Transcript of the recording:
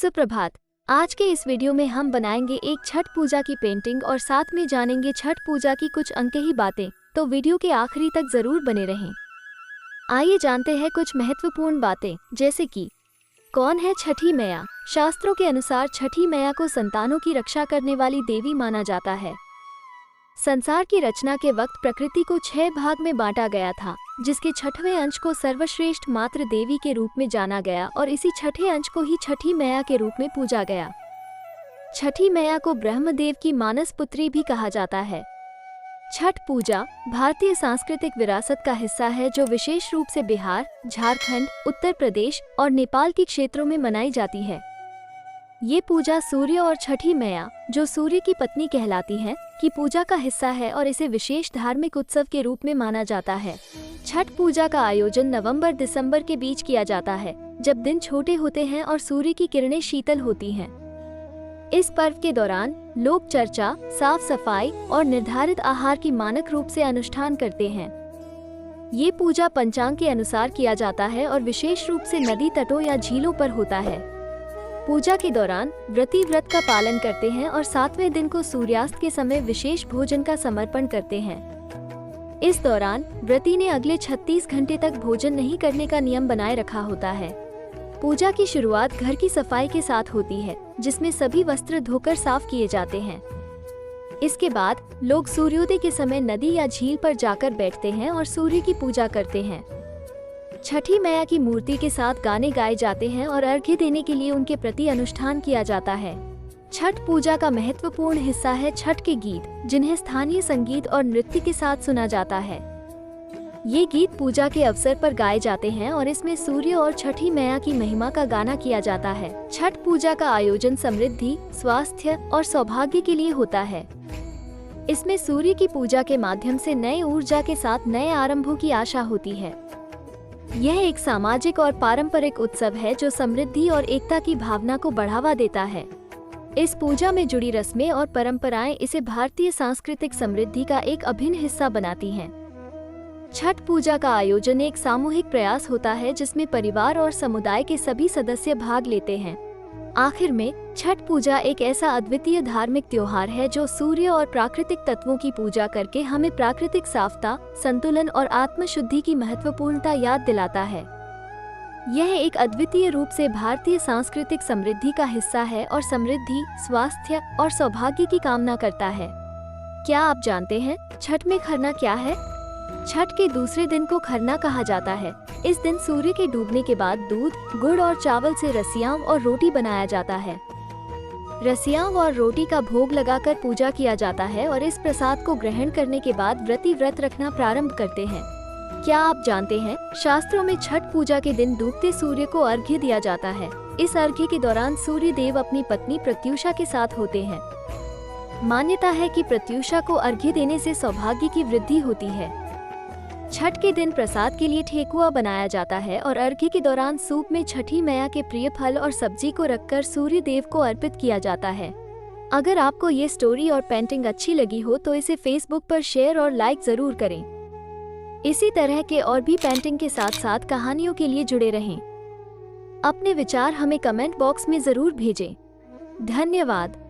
सुप्रभात। आज के इस वीडियो में हम बनाएंगे एक छठ पूजा की पेंटिंग और साथ में जानेंगे छठ पूजा की कुछ अनकही बातें, तो वीडियो के आखिरी तक जरूर बने रहें। आइए जानते हैं कुछ महत्वपूर्ण बातें, जैसे कि कौन है छठी मैया। शास्त्रों के अनुसार छठी मैया को संतानों की रक्षा करने वाली देवी माना जाता है। संसार की रचना के वक्त प्रकृति को 6 भाग में बांटा गया था, जिसके छठवें अंश को सर्वश्रेष्ठ मातृ देवी के रूप में जाना गया और इसी छठे अंश को ही छठी मैया के रूप में पूजा गया। छठी मैया को ब्रह्मदेव की मानस पुत्री भी कहा जाता है। छठ पूजा भारतीय सांस्कृतिक विरासत का हिस्सा है, जो विशेष रूप से बिहार, झारखंड, उत्तर प्रदेश और नेपाल के क्षेत्रों में मनाई जाती है। ये पूजा सूर्य और छठी मैया, जो सूर्य की पत्नी कहलाती हैं, की पूजा का हिस्सा है और इसे विशेष धार्मिक उत्सव के रूप में माना जाता है। छठ पूजा का आयोजन नवंबर-दिसंबर के बीच किया जाता है, जब दिन छोटे होते हैं और सूर्य की किरणें शीतल होती हैं। इस पर्व के दौरान लोग चर्चा, साफ सफाई और निर्धारित आहार की मानक रूप से अनुष्ठान करते हैं। ये पूजा पंचांग के अनुसार किया जाता है और विशेष रूप से नदी तटों या झीलों पर होता है। पूजा के दौरान व्रती व्रत का पालन करते हैं और 7वें दिन को सूर्यास्त के समय विशेष भोजन का समर्पण करते हैं। इस दौरान व्रती ने अगले 36 घंटे तक भोजन नहीं करने का नियम बनाए रखा होता है। पूजा की शुरुआत घर की सफाई के साथ होती है, जिसमें सभी वस्त्र धोकर साफ किए जाते हैं। इसके बाद लोग सूर्योदय के समय नदी या झील पर जाकर बैठते हैं और सूर्य की पूजा करते हैं। छठी मैया की मूर्ति के साथ गाने गाए जाते हैं और अर्घ्य देने के लिए उनके प्रति अनुष्ठान किया जाता है। छठ पूजा का महत्वपूर्ण हिस्सा है छठ के गीत, जिन्हें स्थानीय संगीत और नृत्य के साथ सुना जाता है। ये गीत पूजा के अवसर पर गाए जाते हैं और इसमें सूर्य और छठी मैया की महिमा का गाना किया जाता है। छठ पूजा का आयोजन समृद्धि, स्वास्थ्य और सौभाग्य के लिए होता है। इसमें सूर्य की पूजा के माध्यम से नए ऊर्जा के साथ नए आरंभों की आशा होती है। यह एक सामाजिक और पारंपरिक उत्सव है जो समृद्धि और एकता की भावना को बढ़ावा देता है। इस पूजा में जुड़ी रस्में और परंपराएं इसे भारतीय सांस्कृतिक समृद्धि का एक अभिन्न हिस्सा बनाती हैं। छठ पूजा का आयोजन एक सामूहिक प्रयास होता है, जिसमें परिवार और समुदाय के सभी सदस्य भाग लेते हैं। आखिर में छठ पूजा एक ऐसा अद्वितीय धार्मिक त्योहार है जो सूर्य और प्राकृतिक तत्वों की पूजा करके हमें प्राकृतिक साफता, संतुलन और आत्मशुद्धि की महत्वपूर्णता याद दिलाता है। यह एक अद्वितीय रूप से भारतीय सांस्कृतिक समृद्धि का हिस्सा है और समृद्धि, स्वास्थ्य और सौभाग्य की कामना करता है। क्या आप जानते हैं छठ में खरना क्या है? छठ के दूसरे दिन को खरना कहा जाता है। इस दिन सूर्य के डूबने के बाद दूध, गुड़ और चावल से रसियाव और रोटी बनाया जाता है। रसियाव और रोटी का भोग लगाकर पूजा किया जाता है और इस प्रसाद को ग्रहण करने के बाद व्रती व्रत रखना प्रारंभ करते हैं। क्या आप जानते हैं शास्त्रों में छठ पूजा के दिन डूबते सूर्य को अर्घ्य दिया जाता है। इस अर्घ्य के दौरान सूर्य देव अपनी पत्नी प्रत्यूषा के साथ होते हैं। मान्यता है कि प्रत्यूषा को अर्घ्य देने से सौभाग्य की वृद्धि होती है। छठ के दिन प्रसाद के लिए ठेकुआ बनाया जाता है और अर्घ्य के दौरान सूप में छठी मैया के प्रिय फल और सब्जी को रखकर सूर्य देव को अर्पित किया जाता है। अगर आपको ये स्टोरी और पेंटिंग अच्छी लगी हो तो इसे फेसबुक पर शेयर और लाइक जरूर करें। इसी तरह के और भी पेंटिंग के साथ साथ कहानियों के लिए जुड़े रहें। अपने विचार हमें कमेंट बॉक्स में जरूर भेजें। धन्यवाद।